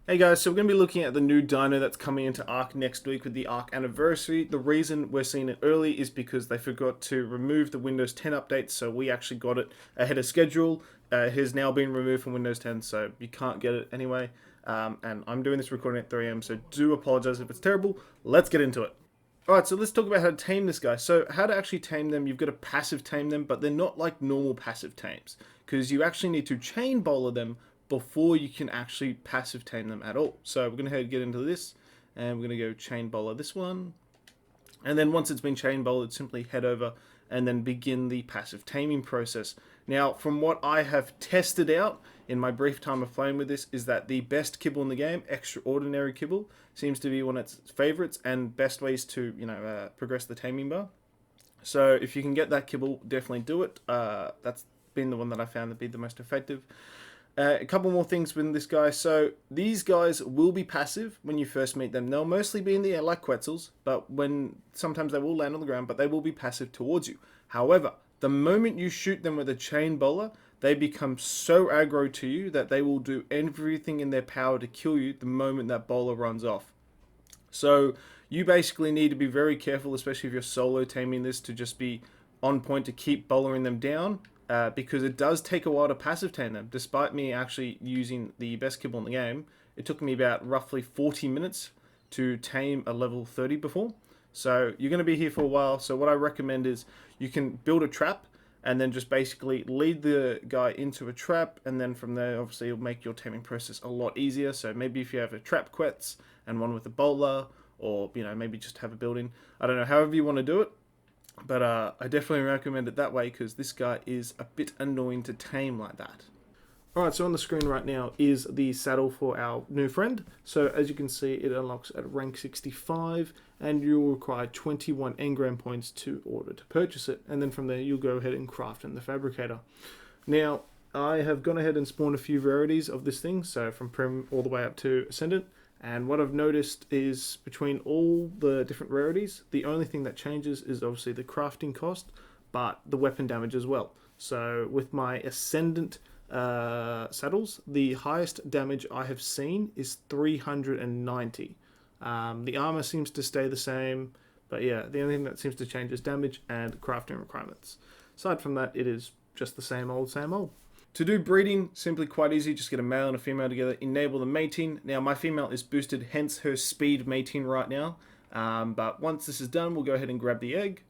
Hey guys, so we're going to be looking at the new dino that's coming into Ark next week with the Ark anniversary. The reason we're seeing it early is because they forgot to remove the Windows 10 update, so we actually got it ahead of schedule. It has now been removed from Windows 10, so you can't get it anyway. And I'm doing this recording at 3 a.m., so do apologize if it's terrible. Let's get into it. Alright, so let's talk about how to tame this guy. So how to actually tame them, you've got to passive tame them, but they're not like normal passive tames, because you actually need to chain bowler them before you can actually passive tame them at all. So we're going to get into this, and we're going to go chain bowler this one. And then once it's been chain bowled, simply head over and then begin the passive taming process. Now, from what I have tested out in my brief time of playing with this, is that the best kibble in the game, extraordinary kibble, seems to be one of its favorites and best ways to, progress the taming bar. So if you can get that kibble, definitely do it. That's been the one that I found to be the most effective. A couple more things with this guy. So these guys will be passive when you first meet them. They'll mostly be in the air like Quetzals, but sometimes they will land on the ground, but they will be passive towards you. However, the moment you shoot them with a chain bowler, they become so aggro to you that they will do everything in their power to kill you the moment that bowler runs off. So you basically need to be very careful, especially if you're solo taming this, to just be on point to keep bowlering them down. Because it does take a while to passive tame them. Despite me actually using the best kibble in the game, it took me about roughly 40 minutes to tame a level 30 before. So you're going to be here for a while. So what I recommend is you can build a trap and then just basically lead the guy into a trap, and then from there obviously it'll make your taming process a lot easier. So maybe if you have a trap quetz and one with a bowler, or maybe just have a building, I don't know, however you want to do it. But I definitely recommend it that way because this guy is a bit annoying to tame like that. Alright, so on the screen right now is the saddle for our new friend. So as you can see, it unlocks at rank 65, and you'll require 21 engram points to order to purchase it. And then from there, you'll go ahead and craft in the fabricator. Now, I have gone ahead and spawned a few rarities of this thing, so from Prim all the way up to Ascendant. And what I've noticed is between all the different rarities, the only thing that changes is obviously the crafting cost, but the weapon damage as well. So with my Ascendant saddles, the highest damage I have seen is 390. The armor seems to stay the same, but yeah, the only thing that seems to change is damage and crafting requirements. Aside from that, it is just the same old, same old. To do breeding, simply quite easy. Just get a male and a female together, enable the mating. Now my female is boosted, hence her speed mating right now. But once this is done, we'll go ahead and grab the egg.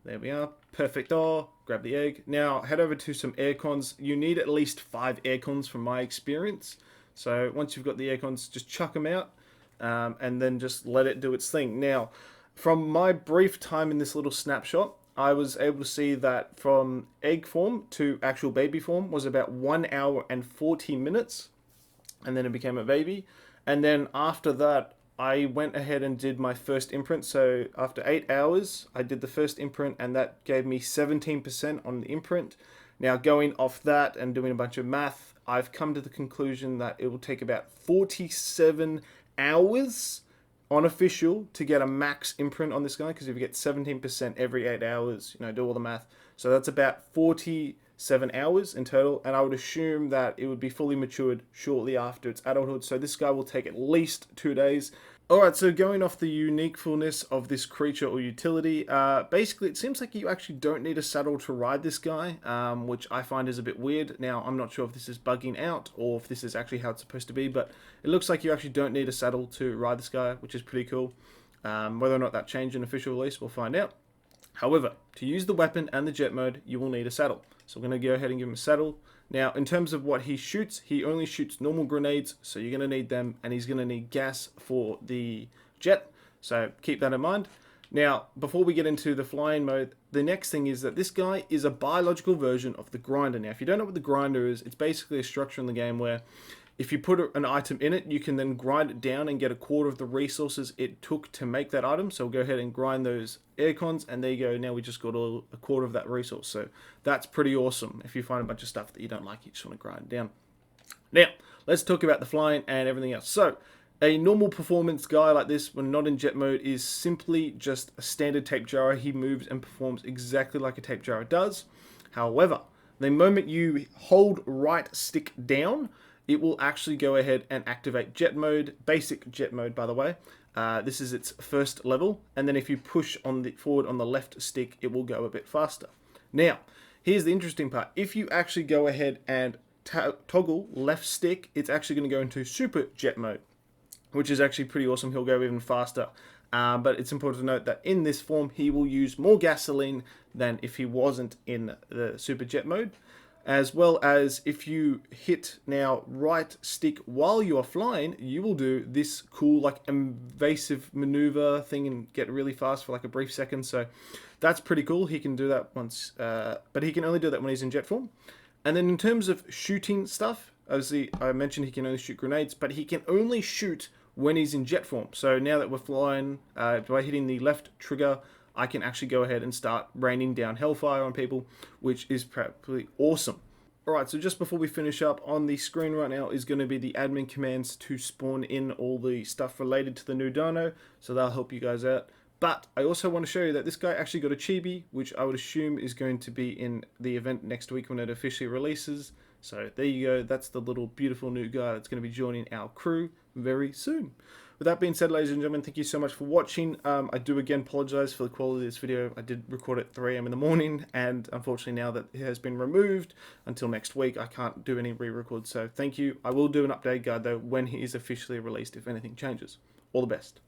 There we are, perfecto, grab the egg. Now head over to some aircons. You need at least 5 aircons from my experience. So once you've got the aircons, just chuck them out and then just let it do its thing. Now, from my brief time in this little snapshot, I was able to see that from egg form to actual baby form was about 1 hour and 40 minutes, and then it became a baby. And then after that, I went ahead and did my first imprint. So after 8 hours, I did the first imprint, and that gave me 17% on the imprint. Now, going off that and doing a bunch of math, I've come to the conclusion that it will take about 47 hours unofficial to get a max imprint on this guy, because if you get 17% every 8 hours, do all the math. So that's about 47 hours in total, and I would assume that it would be fully matured shortly after its adulthood. So this guy will take at least 2 days. Alright, so going off the uniquefulness of this creature or utility, basically it seems like you actually don't need a saddle to ride this guy, which I find is a bit weird. Now, I'm not sure if this is bugging out or if this is actually how it's supposed to be, but it looks like you actually don't need a saddle to ride this guy, which is pretty cool. Whether or not that changed in official release, we'll find out. However, to use the weapon and the jet mode, you will need a saddle. So we're going to go ahead and give him a saddle. Now, in terms of what he shoots, he only shoots normal grenades, so you're going to need them, and he's going to need gas for the jet, so keep that in mind. Now, before we get into the flying mode, the next thing is that this guy is a biological version of the grinder. Now, if you don't know what the grinder is, it's basically a structure in the game where if you put an item in it, you can then grind it down and get a quarter of the resources it took to make that item. So we'll go ahead and grind those aircons, and there you go. Now we just got a quarter of that resource. So that's pretty awesome. If you find a bunch of stuff that you don't like, you just want to grind it down. Now, let's talk about the flying and everything else. So, a normal performance guy like this, when not in jet mode, is simply just a standard tape gyro. He moves and performs exactly like a tape gyro does. However, the moment you hold right stick down, it will actually go ahead and activate jet mode, basic jet mode by the way. This is its first level, and then if you push on the forward on the left stick, it will go a bit faster. Now, here's the interesting part. If you actually go ahead and toggle left stick, it's actually going to go into super jet mode, which is actually pretty awesome. He'll go even faster. But it's important to note that in this form, he will use more gasoline than if he wasn't in the super jet mode. As well as if you hit now right stick while you are flying, you will do this cool like invasive maneuver thing and get really fast for like a brief second. So that's pretty cool. He can do that once, but he can only do that when he's in jet form. And then in terms of shooting stuff, obviously I mentioned he can only shoot grenades, but he can only shoot when he's in jet form. So now that we're flying, by hitting the left trigger, I can actually go ahead and start raining down hellfire on people, which is pretty awesome. Alright, so just before we finish up, on the screen right now is going to be the admin commands to spawn in all the stuff related to the new dino, so that'll help you guys out. But I also want to show you that this guy actually got a chibi, which I would assume is going to be in the event next week when it officially releases. So there you go, that's the little beautiful new guy that's going to be joining our crew very soon. With that being said, ladies and gentlemen, thank you so much for watching. I do again apologize for the quality of this video. I did record at 3 AM in the morning, and unfortunately now that it has been removed until next week, I can't do any re-records. So thank you. I will do an update guide though when he is officially released if anything changes. All the best.